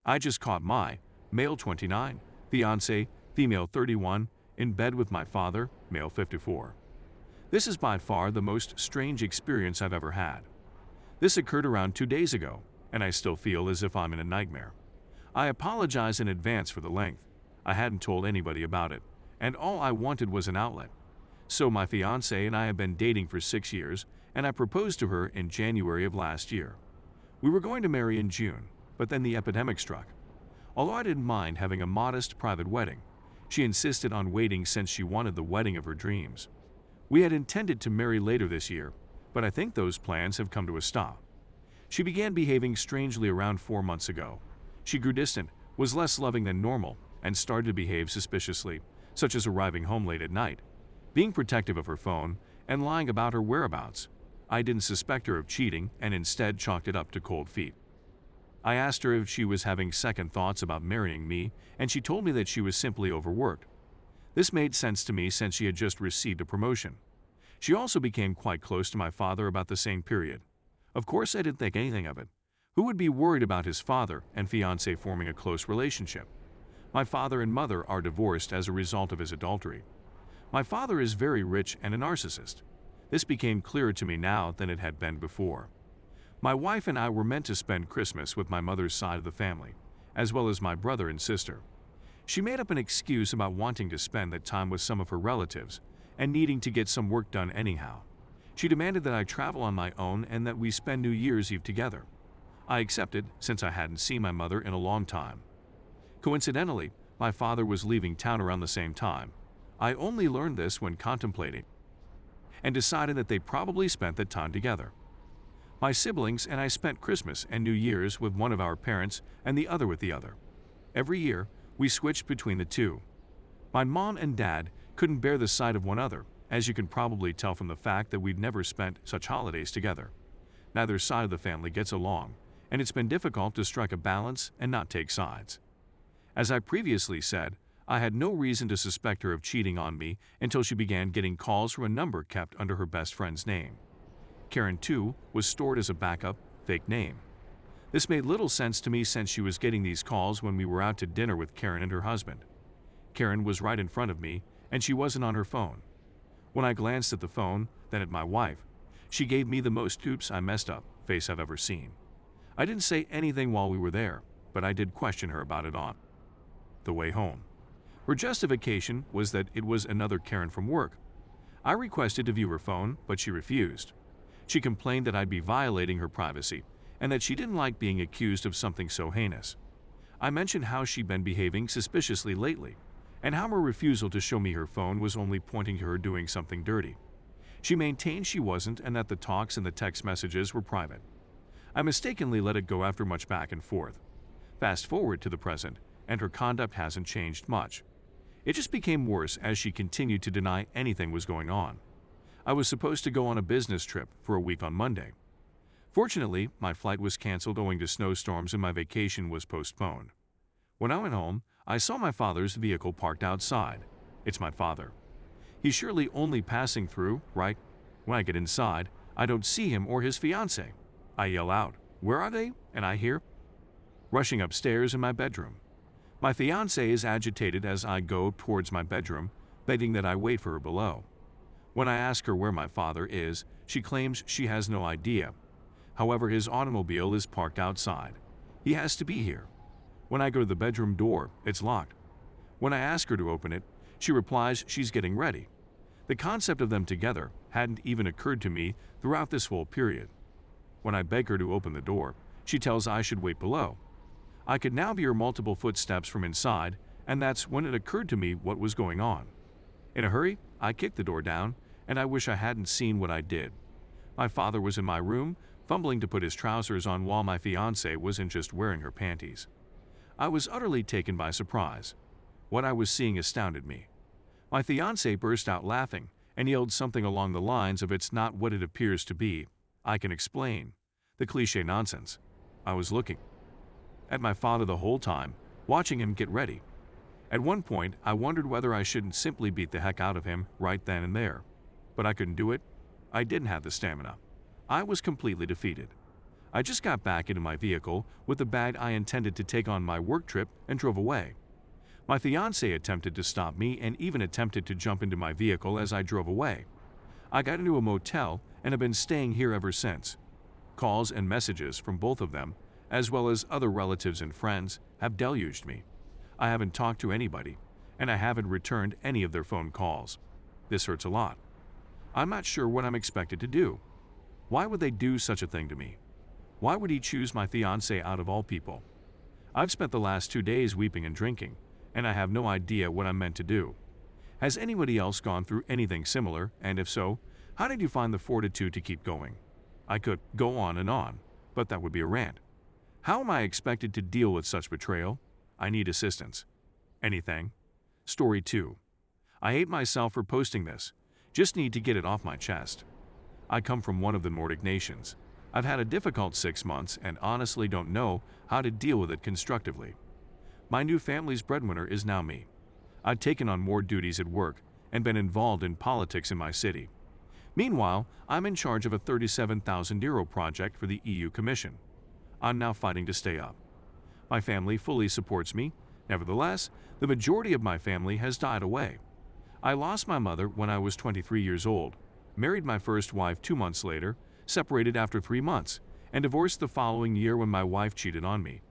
I just caught my male 29, fiance, female 31, in bed with my father, male 54. This is by far the most strange experience I've ever had. This occurred around 2 days ago, and I still feel as if I'm in a nightmare. I apologize in advance for the length. I hadn't told anybody about it, and all I wanted was an outlet. So my fiancée and I have been dating for 6 years, and I proposed to her in January of last year. We were going to marry in June, but then the epidemic struck. Although I didn't mind having a modest private wedding, she insisted on waiting since she wanted the wedding of her dreams. We had intended to marry later this year, but I think those plans have come to a stop. She began behaving strangely around 4 months ago. She grew distant, was less loving than normal, and started to behave suspiciously, such as arriving home late at night, being protective of her phone, and lying about her whereabouts. I didn't suspect her of cheating and instead chalked it up to cold feet. I asked her if she was having second thoughts about marrying me, and she told me that she was simply overworked. This made sense to me since she had just received a promotion. She also became quite close to my father about the same period. Of course, I didn't think anything of it. Who would be worried about his father and fiancé forming a close relationship? My father and mother are divorced as a result of his adultery. My father is very rich and a narcissist. This became clearer to me now than it had been before. My wife and I were meant to spend Christmas with my mother's side of the family, as well as my brother and sister. She made up an excuse about wanting to spend that time with some of her relatives and needing to get some work done anyhow. She demanded that I travel on my own and that we spend New Year's Eve together. I accepted since I hadn't seen my mother in a long time. Coincidentally, my father was leaving town around the same time. I only learned this when contemplating and decided that they probably spent that time together. My siblings and I spent Christmas and New Year's with one of our parents and the other with the other. Every year, we switched between the two. My mom and dad couldn't bear the sight of one another, as you can probably tell from the fact that we'd never spent such holidays together. Neither side of the family gets along, and it's been difficult to strike a balance and not take sides. As I previously said, I had no reason to suspect her of cheating on me until she began getting calls from a number kept under her best friend's name. Karen, too, was stored as a backup, fake name. This made little sense to me since she was getting these calls when we were out to dinner with Karen and her husband. Karen was right in front of me, and she wasn't on her phone. When I glanced at the phone, then at my wife, she gave me the most "oops, I messed up" face I've ever seen. I didn't say anything while we were there, but I did question her about it on the way home. Her justification was that it was another Karen from work. I requested to view her phone, but she refused. She complained that I'd be violating her privacy and that she didn't like being accused of something so heinous. I mentioned how she'd been behaving suspiciously lately and how her refusal to show me her phone was only pointing to her doing something dirty. She maintained she wasn't and that the talks and the text messages were private. I mistakenly let it go after much back and forth. Fast forward to the present, and her conduct hasn't changed much. It just became worse as she continued to deny anything was going on. I was supposed to go on a business trip for a week on Monday. Fortunately, my flight was canceled owing to snowstorms and my vacation was postponed. When I went home, I saw my father's vehicle parked outside. It's my father. He's surely only passing through, right? When I get inside, I don't see him or his fiancée. I yell out, "Where are they?" And I hear rushing upstairs in my bedroom. My fiancée is agitated as I go towards my bedroom, begging that I wait for her below. When I ask her where my father is, she claims she has no idea. However, his automobile is parked outside. He has to be here. When I go to the bedroom door, it's locked. When I ask her to open it, she replies she's getting ready. The concept of them together hadn't even occurred to me throughout this whole period. When I beg her to open the door, she tells I should wait below. I could now hear multiple footsteps from inside, and that's when it occurred to me what was going on. In a hurry, I kicked the door down, and I wish I hadn't seen what I did. My father was in my room, fumbling to put his trousers on while my fiancée wasn't just wearing her panties. I was utterly taken by surprise. What I was seeing astounded me. My fiancée burst out laughing and yelled something along the lines of "It's not what it appears to be. I can explain." The cliché nonsense. I was looking at my father the whole time, watching him get ready. At one point, I wondered whether I shouldn't simply beat the heck out of him right then and there. But I couldn't do it. I didn't have the stamina. I was completely defeated. I just got back into my vehicle with the bag I intended to take on my work trip and drove away. My fiancé attempted to stop me and even attempted to jump into my vehicle as I drove away. I got into a motel and have been staying here ever since. Calls and messages from both of them, as well as other relatives and friends, have deluged me. I haven't talked to anybody, and I haven't returned any of their phone calls. This hurts a lot. I'm not sure what I'm expected to do. Why would they do such a thing to me? Why would he choose my fiancé out of all people? I've spent the last 2 days weeping and drinking, and I have no idea what I'm meant to do. Has anybody else gone through anything similar, and if so, how did you find the fortitude to keep going? I could go on, but that would be a rant. How am I expected to deal with such betrayal? I need assistance. Anything? Story 2. I hate myself for posting this. Just need to get it off my chest. I come from one of the Nordic nations. I've had a difficult 6 months and honestly don't know how to deal with it constructively. My new family's breadwinner is now me. I've taken on more duties at work and been involved in politics in my city. Meanwhile, I'm in charge of a €37,000 project for the EU Commission. I'm now fighting to stay up. My family fully supports me. Nevertheless, the majority of my family has died away. I lost my mother when I was 23 years old, married my first wife 2 months later, separated after 3 months, and divorced the following year when my wife cheated on me.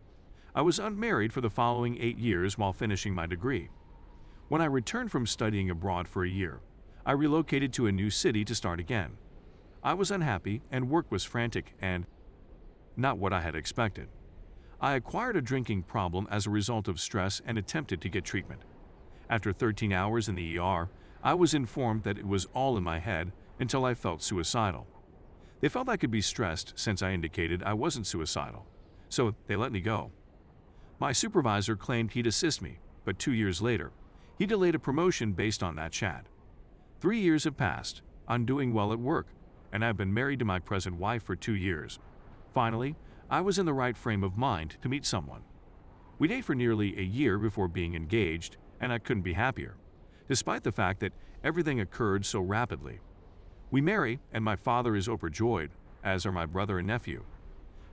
I was unmarried for the following 8 years while finishing my degree. When I returned from studying abroad for a year, I relocated to a new city to start again. I was unhappy and work was frantic and not what I had expected. I acquired a drinking problem as a result of stress and attempted to get treatment. After 13 hours in the ER, I was informed that it was all in my head until I felt suicidal. They felt I could be stressed since I indicated I wasn't suicidal, so they let me go. My supervisor claimed he'd assist me, but 2 years later, he delayed a promotion based on that chat. 3 years have passed. I'm doing well at work, and I've been married to my present wife for 2 years. Finally, I was in the right frame of mind to meet someone. We dated for nearly a year before being engaged, and I couldn't be happier, despite the fact that everything occurred so rapidly. We marry, and my father is overjoyed, as are my brother and nephew.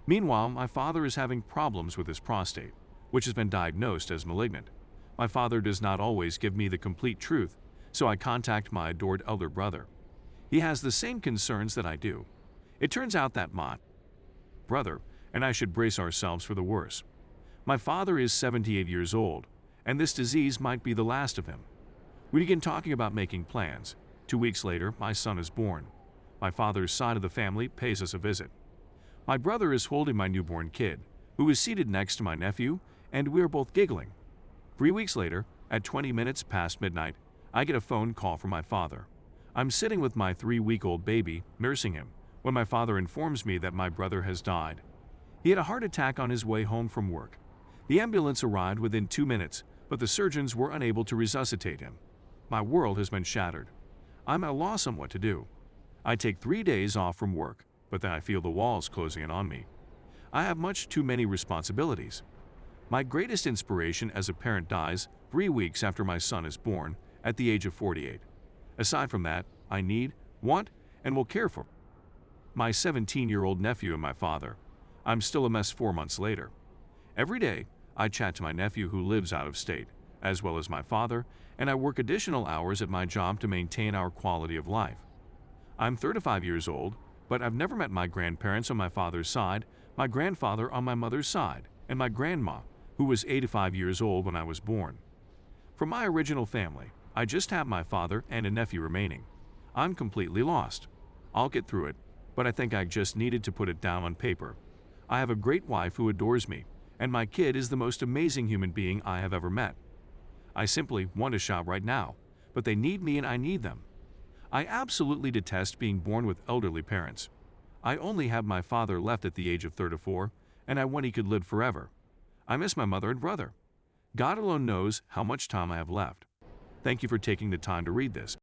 Meanwhile, my father is having problems with his prostate, which has been diagnosed as malignant. My father does not always give me the complete truth, so I contact my adored elder brother. He has the same concerns that I do. It turns out that my brother and I should brace ourselves for the worst. My father is 78 years old, and this disease might be the last of him. We begin talking about making plans. 2 weeks later, my son is born. My father's side of the family pays us a visit. My brother is holding my newborn kid, who is seated next to my nephew, and we are both giggling. 3 weeks later, at 20 minutes past midnight, I get a phone call from my father. I'm sitting with my 3-week-old baby, nursing him, when my father informs me that my brother has died. He had a heart attack on his way home from work. The ambulance arrived within 2 minutes, but the surgeons were unable to resuscitate him. My world has been shattered. I'm at a loss on what to do. I take 3 days off from work, but then I feel the walls closing in on me. I have much too many responsibilities. My greatest inspiration as a parent dies 3 weeks after my son is born, at the age of 48. Aside from that, I need, want, and will care for my 17-year-old nephew and my father. I'm still a mess 4 months later. Every day, I chat to my nephew who lives out of state, as well as my father, and I work additional hours at my job to maintain our quality of life. I'm 35 years old, but I've never met my grandparents on my father's side, my grandfather on my mother's side, and my grandma, who was 85 years old when I was born. From my original family, I just have my father and a nephew remaining. I'm completely lost. I'll get through it, but I think I just needed to put it down on paper. I have a great wife who adores me, and my kid is the most amazing human being I have ever met. I simply want to shout right now, but they need me and I need them. I absolutely detest being born with elderly parents. I only have my father left at the age of 34, and I want he could live forever. I miss my mother and brother. God alone knows how much time I have left. Thank you for taking the time to read this.